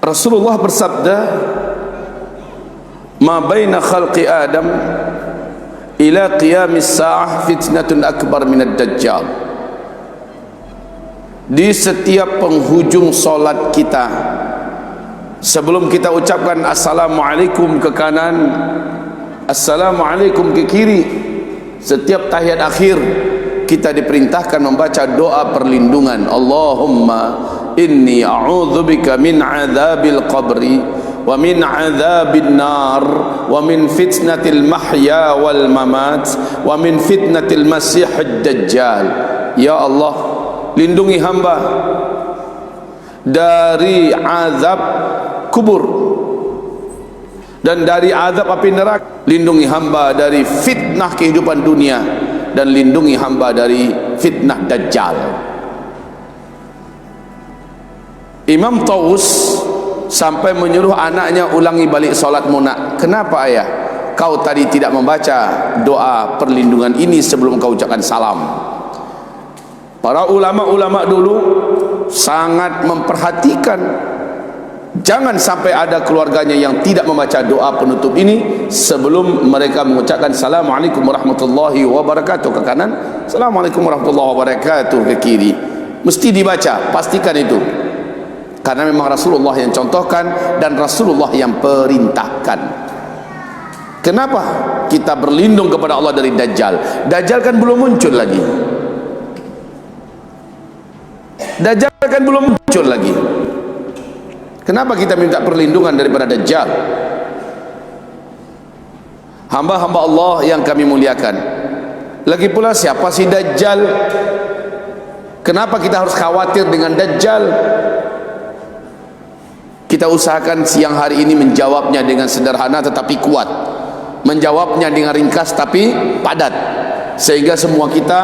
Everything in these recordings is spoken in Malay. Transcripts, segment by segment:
Rasulullah bersabda, "Ma baina khalqi Adam ila qiyamis sa'ah fitnatun akbar minad dajjal." Di setiap penghujung solat kita, sebelum kita ucapkan assalamualaikum ke kanan, assalamualaikum ke kiri, setiap tahiyat akhir kita diperintahkan membaca doa perlindungan. Allahumma inni a'udzubika min adzabil qabri wa min adzabin nar wa min fitnatil mahya wal mamat wa min fitnatil masihid dajjal. Ya Allah, lindungi hamba dari azab kubur dan dari azab api neraka. Lindungi hamba dari fitnah kehidupan dunia dan lindungi hamba dari fitnah dajjal. Imam Taus sampai menyuruh anaknya ulangi balik solatmu nak. Kenapa ayah? Kau tadi tidak membaca doa perlindungan ini sebelum kau ucapkan salam. Para ulama-ulama dulu sangat memperhatikan jangan sampai ada keluarganya yang tidak membaca doa penutup ini sebelum mereka mengucapkan assalamualaikum warahmatullahi wabarakatuh ke kanan, assalamualaikum warahmatullahi wabarakatuh ke kiri. Mesti dibaca, pastikan itu. Karena memang Rasulullah yang contohkan dan Rasulullah yang perintahkan. Kenapa kita berlindung kepada Allah dari Dajjal? Dajjal kan belum muncul lagi. Dajjal kan belum muncul lagi. Kenapa kita minta perlindungan daripada Dajjal? Hamba-hamba Allah yang kami muliakan, lagi pula siapa sih Dajjal? Kenapa kita harus khawatir dengan Dajjal? Kita usahakan siang hari ini menjawabnya dengan sederhana tetapi kuat, menjawabnya dengan ringkas tapi padat, sehingga semua kita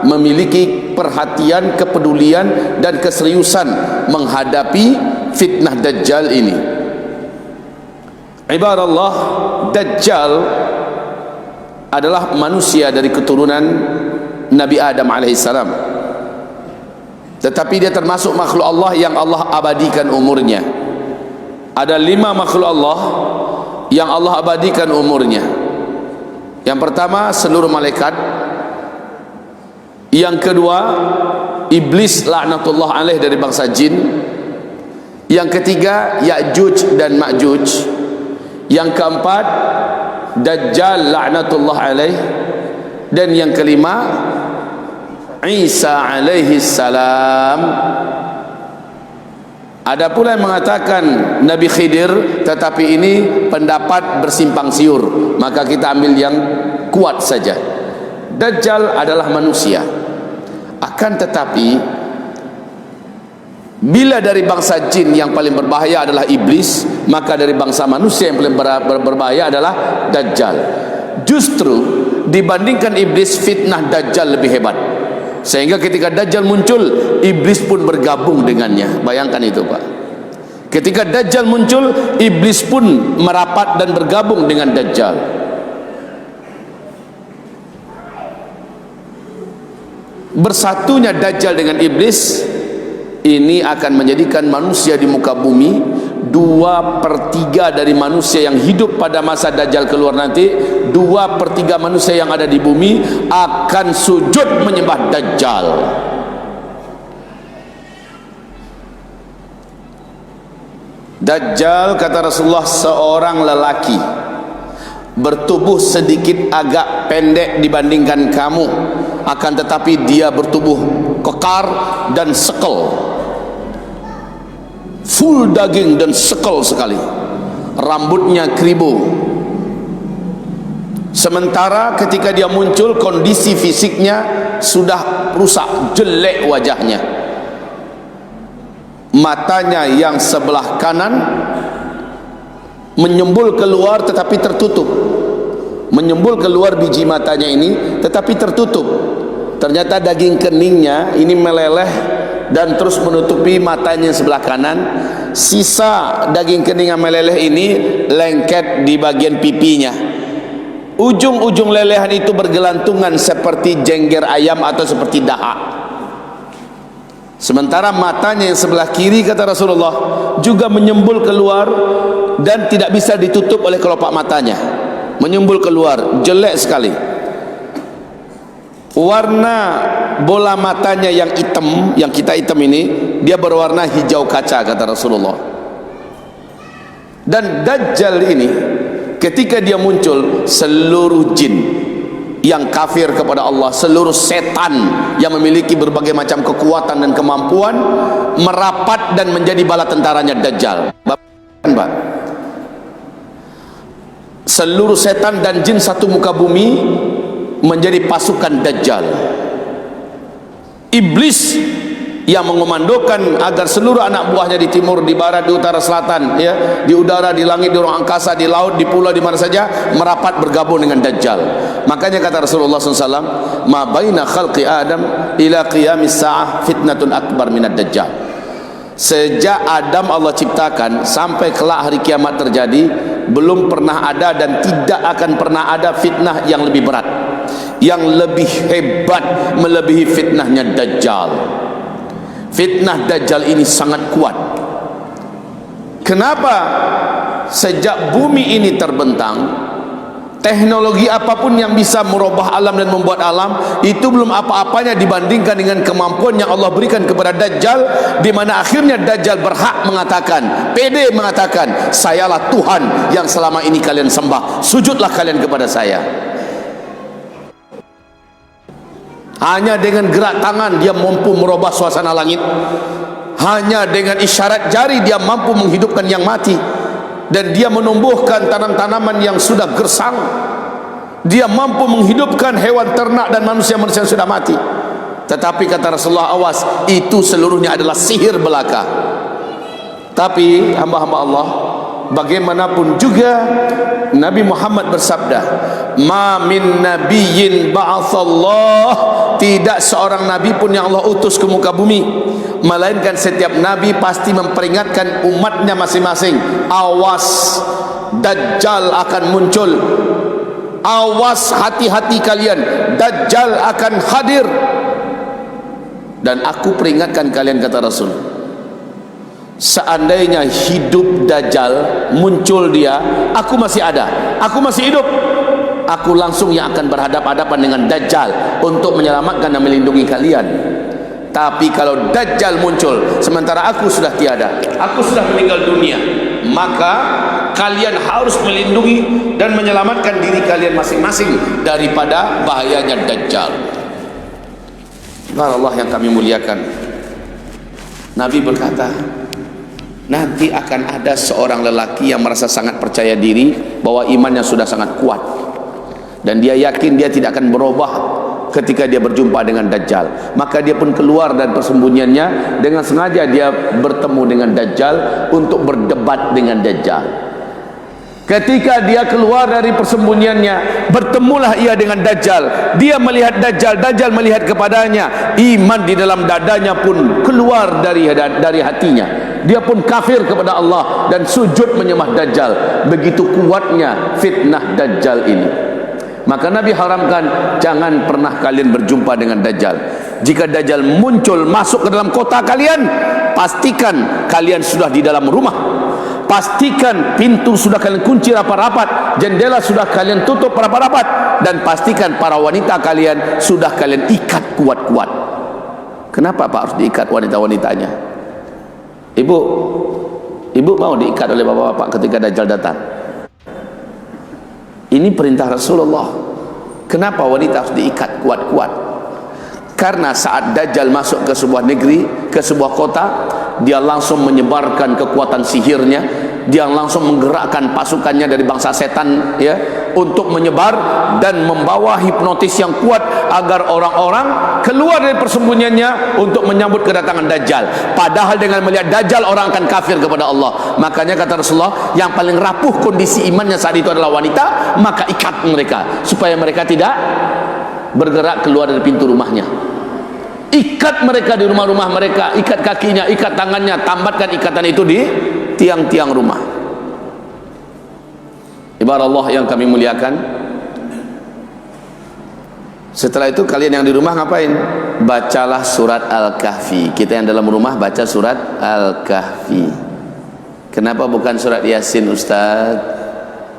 memiliki perhatian, kepedulian dan keseriusan menghadapi fitnah Dajjal ini. Ibadallah, Dajjal adalah manusia dari keturunan Nabi Adam alaihissalam, tetapi dia termasuk makhluk Allah yang Allah abadikan umurnya. Ada 5 makhluk Allah yang Allah abadikan umurnya. Yang pertama seluruh malaikat, yang kedua iblis laknatullah alaih dari bangsa jin, yang ketiga Ya'juj dan Ma'juj, yang keempat Dajjal laknatullah alaih, dan yang kelima Isa alaihi salam. Ada pula yang mengatakan Nabi Khidir, tetapi ini pendapat bersimpang siur, maka kita ambil yang kuat saja. Dajjal adalah manusia, akan tetapi bila dari bangsa jin yang paling berbahaya adalah iblis, maka dari bangsa manusia yang paling berbahaya adalah Dajjal. Justru dibandingkan iblis, fitnah Dajjal lebih hebat, sehingga ketika Dajjal muncul, iblis pun bergabung dengannya. Bayangkan itu Pak. Ketika Dajjal muncul, iblis pun merapat dan bergabung dengan Dajjal. Bersatunya Dajjal dengan iblis ini akan menjadikan manusia di muka bumi, 2/3 dari manusia yang hidup pada masa Dajjal keluar nanti, 2/3 manusia yang ada di bumi akan sujud menyembah Dajjal. Dajjal, kata Rasulullah, seorang lelaki bertubuh sedikit agak pendek dibandingkan kamu, akan tetapi dia bertubuh kekar dan sekel, full daging dan sekel sekali, rambutnya keribu. Sementara ketika dia muncul, kondisi fisiknya sudah rusak, jelek wajahnya. Matanya yang sebelah kanan menyembul keluar tetapi tertutup, menyembul keluar biji matanya ini tetapi tertutup. Ternyata daging keningnya ini meleleh dan terus menutupi matanya sebelah kanan. Sisa daging kening yang meleleh ini lengket di bagian pipinya. Ujung-ujung lelehan itu bergelantungan seperti jengger ayam atau seperti dahak. Sementara matanya yang sebelah kiri, kata Rasulullah, juga menyembul keluar dan tidak bisa ditutup oleh kelopak matanya. Menyembul keluar, jelek sekali. Warna bola matanya yang hitam, yang kita hitam ini, dia berwarna hijau kaca, kata Rasulullah. Dan Dajjal ini, ketika dia muncul, seluruh jin yang kafir kepada Allah, seluruh setan yang memiliki berbagai macam kekuatan dan kemampuan, merapat dan menjadi bala tentaranya Dajjal. Pak, seluruh setan dan jin satu muka bumi menjadi pasukan Dajjal. Iblis yang mengomandokan agar seluruh anak buahnya di timur, di barat, di utara, selatan, ya, di udara, di langit, di ruang angkasa, di laut, di pulau, di mana saja, merapat bergabung dengan Dajjal. Makanya kata Rasulullah SAW, ma baina khalqi Adam ila qiyamis sa'ah fitnatun akbar minad Dajjal. Sejak Adam Allah ciptakan sampai kelak hari kiamat terjadi, belum pernah ada dan tidak akan pernah ada fitnah yang lebih berat, yang lebih hebat melebihi fitnahnya Dajjal. Fitnah Dajjal ini sangat kuat. Kenapa? Sejak bumi ini terbentang, teknologi apapun yang bisa merubah alam dan membuat alam, itu belum apa-apanya dibandingkan dengan kemampuan yang Allah berikan kepada Dajjal, di mana akhirnya Dajjal berhak mengatakan, pede mengatakan, sayalah Tuhan yang selama ini kalian sembah, sujudlah kalian kepada saya. Hanya dengan gerak tangan dia mampu merubah suasana langit. Hanya dengan isyarat jari dia mampu menghidupkan yang mati. Dan dia menumbuhkan tanam-tanaman yang sudah gersang. Dia mampu menghidupkan hewan ternak dan manusia-manusia yang sudah mati. Tetapi kata Rasulullah, awas, itu seluruhnya adalah sihir belaka. Tapi hamba-hamba Allah, bagaimanapun juga Nabi Muhammad bersabda, ma min nabiyyin ba'atsallah, tidak seorang nabi pun yang Allah utus ke muka bumi, melainkan setiap nabi pasti memperingatkan umatnya masing-masing, awas Dajjal akan muncul, awas, hati-hati kalian, Dajjal akan hadir. Dan aku peringatkan kalian, kata Rasul, seandainya hidup Dajjal, muncul dia, aku masih ada, aku masih hidup, aku langsung yang akan berhadapan-hadapan dengan Dajjal untuk menyelamatkan dan melindungi kalian. Tapi kalau Dajjal muncul sementara aku sudah tiada, aku sudah meninggal dunia, maka kalian harus melindungi dan menyelamatkan diri kalian masing-masing daripada bahayanya Dajjal. Allah yang kami muliakan, Nabi berkata, nanti akan ada seorang lelaki yang merasa sangat percaya diri bahwa imannya sudah sangat kuat, dan dia yakin dia tidak akan berubah ketika dia berjumpa dengan Dajjal. Maka dia pun keluar dari persembunyiannya, dengan sengaja dia bertemu dengan Dajjal untuk berdebat dengan Dajjal. Ketika dia keluar dari persembunyiannya, bertemulah ia dengan Dajjal. Dia melihat Dajjal, Dajjal melihat kepadanya. Iman di dalam dadanya pun keluar dari hatinya. Dia pun kafir kepada Allah dan sujud menyembah Dajjal. Begitu kuatnya fitnah Dajjal ini. Maka Nabi haramkan, jangan pernah kalian berjumpa dengan Dajjal. Jika Dajjal muncul masuk ke dalam kota kalian, pastikan kalian sudah di dalam rumah. Pastikan pintu sudah kalian kunci rapat-rapat, jendela sudah kalian tutup rapat-rapat, dan pastikan para wanita kalian sudah kalian ikat kuat-kuat. Kenapa Pak harus diikat wanita-wanitanya? Ibu mau diikat oleh bapak-bapak ketika Dajjal datang? Ini perintah Rasulullah. Kenapa wanita harus diikat kuat-kuat? Karena saat Dajjal masuk ke sebuah negeri, ke sebuah kota, dia langsung menyebarkan kekuatan sihirnya, dia langsung menggerakkan pasukannya dari bangsa setan, ya, untuk menyebar dan membawa hipnotis yang kuat agar orang-orang keluar dari persembunyiannya untuk menyambut kedatangan Dajjal. Padahal dengan melihat Dajjal orang akan kafir kepada Allah. Makanya kata Rasulullah, yang paling rapuh kondisi imannya saat itu adalah wanita, maka ikat mereka supaya mereka tidak bergerak keluar dari pintu rumahnya. Ikat mereka di rumah-rumah mereka, ikat kakinya, ikat tangannya, tambatkan ikatan itu di tiang-tiang rumah. Ibarat Allah yang kami muliakan, setelah itu kalian yang di rumah ngapain? bacalah surat Al-Kahfi. Kita yang dalam rumah baca surat Al-Kahfi. Kenapa bukan surat Yasin, Ustaz?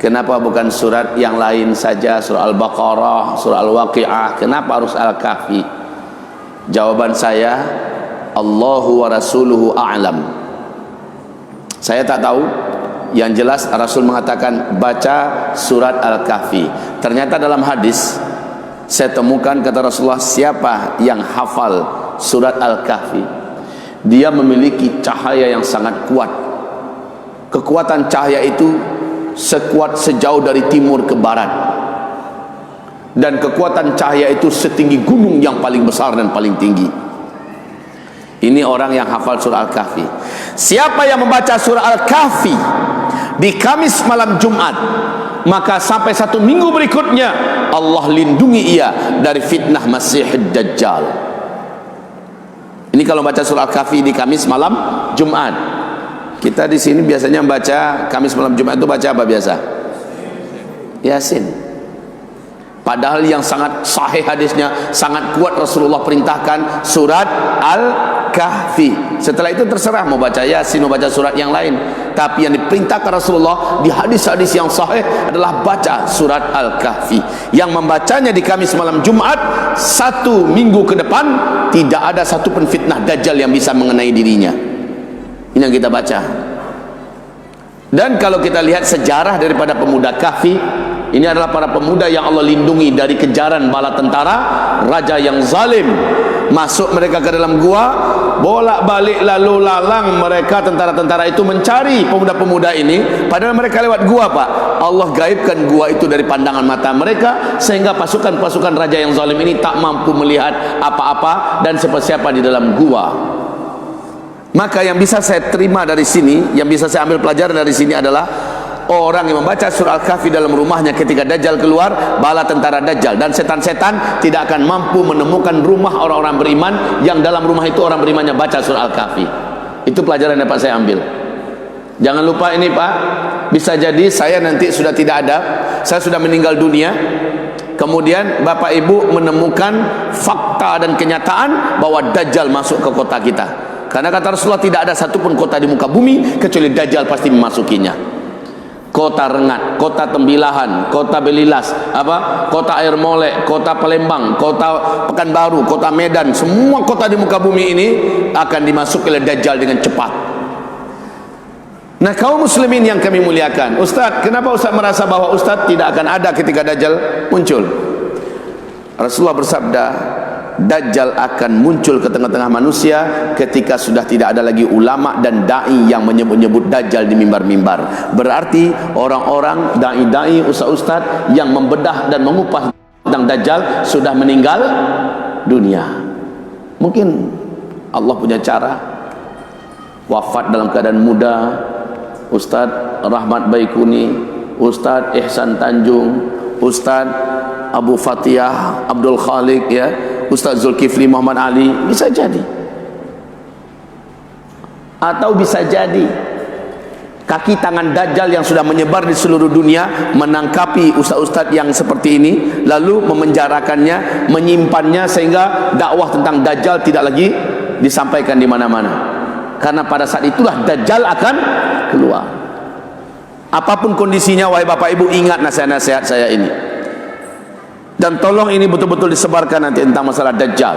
Kenapa bukan surat yang lain saja, surah Al-Baqarah, surah Al-Waqi'ah? Kenapa harus Al-Kahfi? Jawaban saya, Allahu wa rasuluhu a'lam. Saya tak tahu. Yang jelas Rasul mengatakan baca surat Al-Kahfi. Ternyata dalam hadis saya temukan, kata Rasulullah, siapa yang hafal surat Al-Kahfi, dia memiliki cahaya yang sangat kuat. Kekuatan cahaya itu sekuat sejauh dari timur ke barat, dan kekuatan cahaya itu setinggi gunung yang paling besar dan paling tinggi. Ini orang yang hafal surah Al-Kahfi. Siapa yang membaca surah Al-Kahfi di Kamis malam Jumat, maka sampai 1 minggu berikutnya Allah lindungi ia dari fitnah Masih Dajjal. Ini kalau baca surah Al-Kahfi di Kamis malam Jumat. Kita di sini biasanya baca Kamis malam Jumat itu baca apa biasa? Yasin. Padahal yang sangat sahih hadisnya, sangat kuat, Rasulullah perintahkan surat Al-Kahfi. Setelah itu terserah mau baca Yasin, mau baca surat yang lain. Tapi yang diperintahkan Rasulullah di hadis-hadis yang sahih adalah baca surat Al-Kahfi. Yang membacanya di Kamis malam Jumat 1 minggu ke depan, tidak ada satu pun fitnah Dajjal yang bisa mengenai dirinya. Ini yang kita baca. Dan kalau kita lihat sejarah daripada pemuda Kahfi, ini adalah para pemuda yang Allah lindungi dari kejaran bala tentara raja yang zalim. Masuk mereka ke dalam gua, bolak-balik lalu lalang mereka, tentara-tentara itu mencari pemuda-pemuda ini, padahal mereka lewat gua, Pak. Allah gaibkan gua itu dari pandangan mata mereka, sehingga pasukan-pasukan raja yang zalim ini tak mampu melihat apa-apa dan siapa-siapa di dalam gua. Maka yang bisa saya terima dari sini, yang bisa saya ambil pelajaran dari sini adalah orang yang membaca surah Al-Kahfi dalam rumahnya ketika Dajjal keluar, bala tentara Dajjal dan setan-setan tidak akan mampu menemukan rumah orang-orang beriman yang dalam rumah itu orang berimannya baca surah Al-Kahfi. Itu pelajaran yang dapat saya ambil. Jangan lupa ini, Pak, bisa jadi saya nanti sudah tidak ada, saya sudah meninggal dunia, kemudian Bapak Ibu menemukan fakta dan kenyataan bahwa Dajjal masuk ke kota kita. Karena kata Rasulullah, tidak ada satupun kota di muka bumi kecuali Dajjal pasti memasukinya. Kota Rengat, kota Tembilahan, kota Belilas, kota Air Molek, kota Palembang, kota Pekanbaru, kota Medan, semua kota di muka bumi ini akan dimasuki oleh Dajjal dengan cepat. Nah, kaum muslimin yang kami muliakan, Ustaz, kenapa Ustaz merasa bahwa Ustaz tidak akan ada ketika Dajjal muncul? Rasulullah bersabda, Dajjal akan muncul ke tengah-tengah manusia ketika sudah tidak ada lagi ulama dan da'i yang menyebut-nyebut Dajjal di mimbar-mimbar. Berarti orang-orang da'i-da'i, ustaz-ustaz yang membedah dan mengupas tentang Dajjal sudah meninggal dunia. Mungkin Allah punya cara wafat dalam keadaan muda. Ustaz Rahmat Baikuni, Ustaz Ihsan Tanjung, Ustaz Abu Fatihah Abdul Khalik, ya, Ustaz Zulkifli Muhammad Ali, bisa jadi. Atau bisa jadi kaki tangan Dajjal yang sudah menyebar di seluruh dunia menangkapi ustaz-ustaz yang seperti ini, lalu memenjarakannya, menyimpannya, sehingga dakwah tentang Dajjal tidak lagi disampaikan di mana-mana. Karena pada saat itulah Dajjal akan keluar. Apapun kondisinya, wahai Bapak Ibu, ingat nasihat-nasihat saya ini. Dan tolong ini betul-betul disebarkan nanti tentang masalah Dajjal.